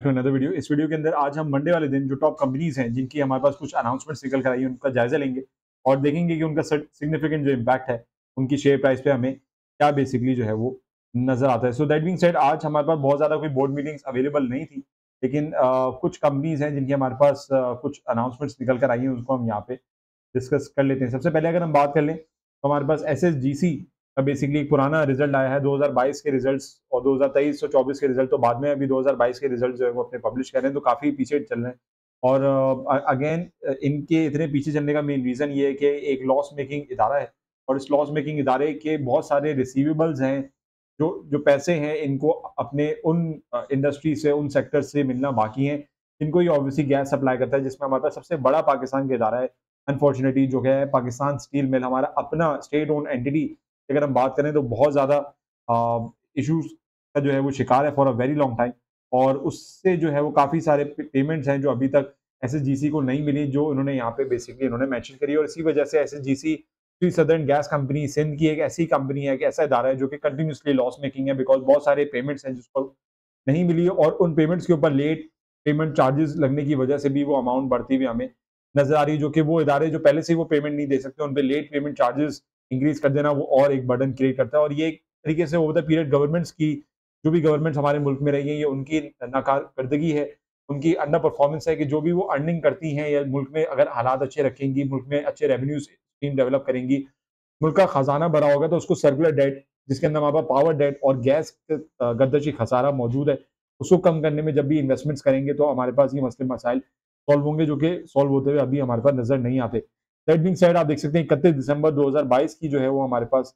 Another video. इस video के अंदर आज हम मंडे वाले दिन जो टॉप कंपनीज हैं जिनकी हमारे पास कुछ अनाउंसमेंट्स निकल कर आई हैं उनका जायजा लेंगे और देखेंगे कि उनका सिग्निफिकेंट जो इम्पैक्ट है उनकी शेयर प्राइस पे हमें क्या बेसिकली जो है वो नजर आता है। सो दैट बीइंग सेड, आज हमारे पास बहुत ज़्यादा कोई बोर्ड मीटिंग्स अवेलेबल नहीं थी, लेकिन कुछ कंपनीज हैं जिनकी हमारे पास कुछ अनाउंसमेंट्स निकल कर आई हैं, उसको हम यहाँ पे डिस्कस कर लेते हैं। सबसे पहले अगर हम बात कर लें तो हमारे पास एसएसजीसी का बेसिकली एक पुराना रिजल्ट आया है 2022 के रिजल्ट्स, और 2023 और 24 के रिजल्ट तो बाद में, अभी 2022 के रिजल्ट जो है वो अपने पब्लिश कर रहे हैं, तो काफ़ी पीछे चल रहे हैं। और अगेन इनके इतने पीछे चलने का मेन रीज़न ये है कि एक लॉस मेकिंग इदारा है, और इस लॉस मेकिंग इदारे के बहुत सारे रिसीवेबल्स हैं, जो जो पैसे हैं इनको अपने उन इंडस्ट्री से, उन सेक्टर से मिलना बाकी हैं, जिनको ये ऑब्वियसली गैस सप्लाई करता है, जिसमें हमारे पास सबसे बड़ा पाकिस्तान का इदारा है अनफॉर्चुनेटली, जो है पाकिस्तान स्टील मिल, हमारा अपना स्टेट ओन एंटिटी। अगर हम बात करें तो बहुत ज़्यादा इश्यूज का जो है वो शिकार है for a very long time, और उससे जो है वो काफ़ी सारे पेमेंट्स हैं जो अभी तक एसएसजीसी को नहीं मिली, जो उन्होंने यहाँ पे बेसिकली उन्होंने मेंशन करी, और इसी वजह से एसएसजीसी सदर्न गैस कंपनी सिंध की एक ऐसी कंपनी है, एक ऐसा इदारा है जो कि कंटिन्यूसली लॉस मेकिंग है, बिकॉज बहुत सारे पेमेंट्स हैं जिसको नहीं मिली, और उन पेमेंट्स के ऊपर लेट पेमेंट चार्जेस लगने की वजह से भी वो अमाउंट बढ़ती हुई हमें नजर आ रही है, जो कि वो इदारे जो पहले से ही वो पेमेंट नहीं दे सकते, उन पे लेट पेमेंट चार्जेस इंक्रीज कर देना वो और एक बर्डन क्रिएट करता है। और ये एक तरीके से ओवर द पीरियड गवर्नमेंट्स की, जो भी गवर्नमेंट्स हमारे मुल्क में रही हैं, ये उनकी नाकारदगी है, उनकी अंडर परफॉर्मेंस है कि जो भी वो अर्निंग करती हैं, या मुल्क में अगर हालात अच्छे रखेंगी, मुल्क में अच्छे रेवेन्यू स्ट्रीम डेवलप करेंगी, मुल्क का खजाना भरा होगा, तो उसको सर्कुलर डेट, जिसके अंदर हमारे पास पावर डेट और गैस गर्दशी खसारा मौजूद है, उसको कम करने में जब भी इन्वेस्टमेंट्स करेंगे तो हमारे पास ये मसले मसाइल सॉल्व होंगे, जो कि सॉल्व होते हुए अभी हमारे पास नजर नहीं आते। दैट बीइंग सेड, आप देख सकते हैं 31 दिसंबर 2022 की जो है वो हमारे पास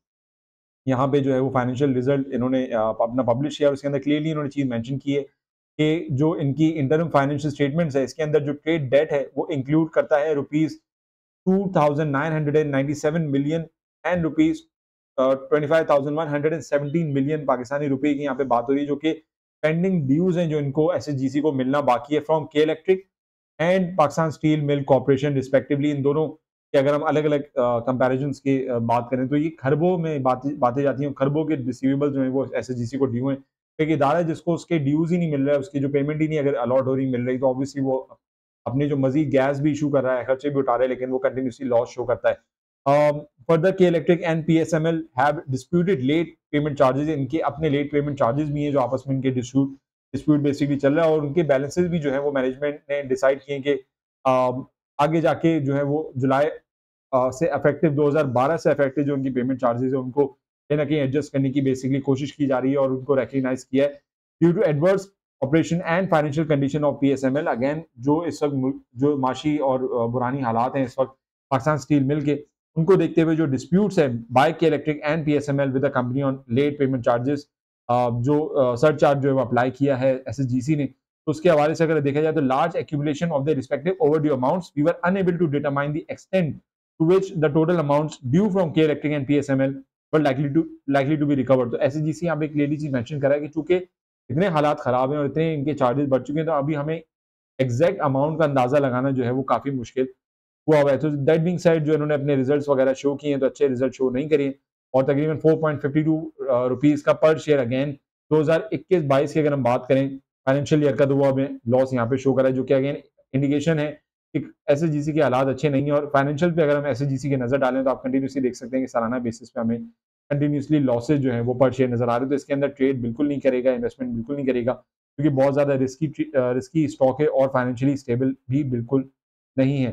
यहाँ पे जो है वो फाइनेंशियल रिजल्ट इन्होंने अपना पब्लिश किया, और उसके अंदर क्लियरली इन्होंने चीज मेंशन की है कि जो इनकी इंटरम फाइनेंशियल स्टेटमेंट्स है, इसके अंदर जो ट्रेड डेट है वो इंक्लूड करता है rupees 2,997 million and rupees 25,117 million Pakistani रुपए की यहाँ पे बात हो रही है, जो कि पेंडिंग ड्यूज हैं जो इनको एसएसजीसी को मिलना बाकी है from K electric and Pakistan steel mill corporation respectively. इन दोनों के अगर हम अलग अलग कंपेरिजन की बात करें तो ये खरबों में बातें जाती हैं, खरबों के रिसीवेबल जो है वो एसएसजीसी को ड्यू है। एक इदारा है जिसको उसके ड्यूज ही नहीं मिल रहा है, उसकी जो पेमेंट ही नहीं अगर अलॉट हो रही मिल रही, तो ऑब्वियसली वो अपने जो मजीद गैस भी इशू कर रहा है, खर्चे भी उठा रहा है, लेकिन वो कंटिन्यूसली लॉस शो करता है। Further K electric and PSML have disputed late payment charges, इनके अपने लेट पेमेंट चार्जेस भी हैं जो आपस में इनके डिस्प्यूट बेसिकली चल रहा है, और उनके बैलेंसेस भी जो है वो मैनेजमेंट ने डिसाइड किए कि आगे जाके जो है वो जुलाई से इफेक्टिव 2012 से इफेक्टिव जो उनकी पेमेंट चार्जेस है उनको कहीं ना कहीं एडजस्ट करने की बेसिकली कोशिश की जा रही है, और उनको रिकग्नाइज किया है due to adverse operation and financial condition of PSML. Again जो इस वक्त जो माशी और बुरानी हालात हैं इस वक्त पाकिस्तान स्टील मिल के, उनको देखते हुए जो डिस्प्यूट्स है by K electric and PSML with the company on late payment charges, जो सरचार्ज जो है वो अप्लाई किया है एसएसजीसी ने, तो उसके हवाले से अगर देखा जाए तो large accumulation of the respective overdue amounts, we were unable to determine the extent to which the total amounts due from K electric and PSML were likely to be recovered. तो एसएसजीसी यहाँ पे clearly चीज mention करा है कि चूंकि इतने हालात खराब हैं और इतने इनके चार्जेस बढ़ चुके हैं, तो अभी हमें एग्जैक्ट अमाउंट का अंदाजा लगाना जो है वो काफी मुश्किल हुआ हुआ है। तो दैट बीइंग सेड, जो इन्होंने अपने रिजल्ट्स वगैरह शो किए हैं तो अच्छे रिजल्ट शो नहीं करिए, और तकरीबन 4.52 रुपीज का पर शेयर अगेन 2021-22 की अगर हम बात करें फाइनेंशियल ईयर का, तो वो हमें लॉस यहाँ पे शो करा है, जो कि अगेन इंडिकेशन है कि एसएसजीसी के हालात अच्छे नहीं है। और फाइनेंशियल पे अगर हम एसएसजीसी की नजर डालें तो आप कंटिन्यूसली देख सकते हैं कि सालाना बेसिस पे हमें कंटिन्यूसली लॉसेज जो है वो पर शेयर नजर आ रहे हैं, तो इसके अंदर ट्रेड बिल्कुल नहीं करेगा, इन्वेस्टमेंट बिल्कुल नहीं करेगा, क्योंकि बहुत ज्यादा रिस्की स्टॉक है और फाइनेंशियली स्टेबल भी बिल्कुल नहीं है।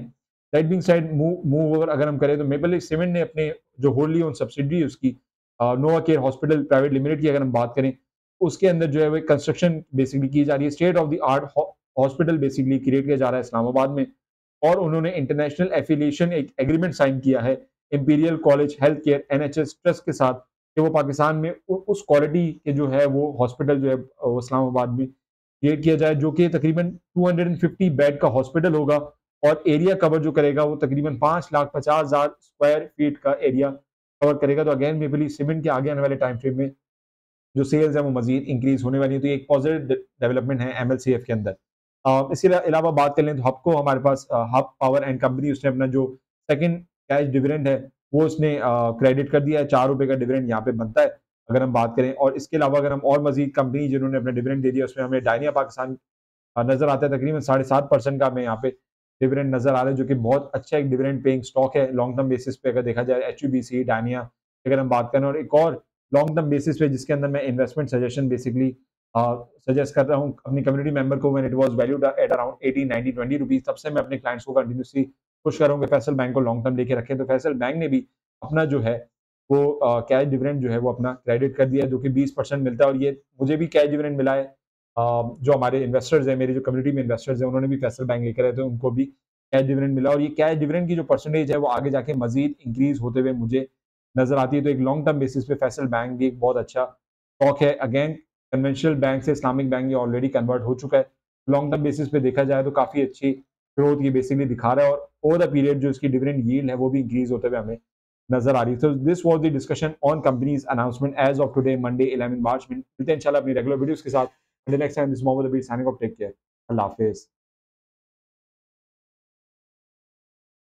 That being said, move over अगर हम करें तो मेपल लीफ सीमेंट ने अपने जो होल्डली ओन सब्सिडरी उसकी नोवा केयर हॉस्पिटल प्राइवेट लिमिटेड की अगर हम बात करें, उसके अंदर जो है वो कंस्ट्रक्शन बेसिकली की जा रही है, state of the art hospital basically create किया जा रहा है इस्लामाबाद में, और उन्होंने इंटरनेशनल एफिलिएशन एक एग्रीमेंट साइन किया है imperial college health care NHS trust के साथ, कि वो पाकिस्तान में उस क्वालिटी के जो है वो हॉस्पिटल जो है वो इस्लामाबाद में क्रिएट किया जाए, जो कि तकरीबन 250 बेड का हॉस्पिटल होगा, और एरिया कवर जो करेगा वो तकरीबन 5,50,000 स्क्वायर फीट का एरिया कवर करेगा। तो अगेन मेबली सीमेंट के आगे आने वाले टाइम फ्रेम में जो सेल्स है वो मजीद इंक्रीज होने वाली है, तो ये एक पॉजिटिव डेवलपमेंट है एमएलसीएफ के अंदर। इसके अलावा बात कर लें तो हब को हमारे पास हब पावर एंड कंपनी, उसने अपना जो सेकंड कैश डिविडेंड है वो उसने क्रेडिट कर दिया है, 4 रुपए का डिविडेंड यहाँ पे बनता है अगर हम बात करें। और इसके अलावा अगर हम और मजीद कंपनी जिन्होंने अपना डिविडेंड दे दिया, उसमें हमें डायनिया पाकिस्तान नजर आता है, तकरीबन 7.5% का हमें यहाँ पे डिविडेंड नजर आ रहा है, जो कि बहुत अच्छा एक डिविडेंड पेइंग स्टॉक है लॉन्ग टर्म बेसिस पे अगर देखा जाए। HUBC, डानिया अगर हम बात करें, और एक और लॉन्ग टर्म बेसिस पे जिसके अंदर मैं इन्वेस्टमेंट सजेशन बेसिकली सजेस्ट कर रहा हूँ अपनी कम्युनिटी मेंबर को, when it was valued at around 18-19-20 rupees, तब से मैं अपने क्लाइंट्स को कंटिन्यूसली पुश कर रहा हूँ कि फैसल बैंक को लॉन्ग टर्म लेके रखें। तो फैसल बैंक ने भी अपना जो है वो कैश डिविडेंड जो है वो अपना क्रेडिट कर दिया है, जो कि 20% मिलता है, और ये मुझे भी कैश डिविडेंड मिला है। जो हमारे इन्वेस्टर्स हैं, मेरी जो कम्युनिटी में इन्वेस्टर्स हैं, उन्होंने भी फैसल बैंक लेकर आए थे, उनको भी कैश डिविडेंड मिला, और ये कैश डिविडेंड की जो परसेंटेज है वो आगे जाके मजीद इंक्रीज होते हुए मुझे नजर आती है। तो एक लॉन्ग टर्म बेसिस पे फैसल बैंक भी एक बहुत अच्छा स्टॉक है। अगेन कन्वेंशनल बैंक से इस्लामिक बैंक ये ऑलरेडी कन्वर्ट हो चुका है। लॉन्ग टर्म बेसिस पे देखा जाए तो काफी अच्छी ग्रोथ ये बेसिकली दिखा रहा है, और ओवर द पीरियड जो इसकी डिविडेंड यील्ड है वो भी इंक्रीज होते हुए हमें नजर आ रही है। तो this was the discussion on companies announcement as of today Monday 11 March में। मिलते हैं इंशाल्लाह अपनी रेगुलर वीडियोस के साथ। Until next time, this is Mohammed Abir signing off. Take care. Allah Hafiz.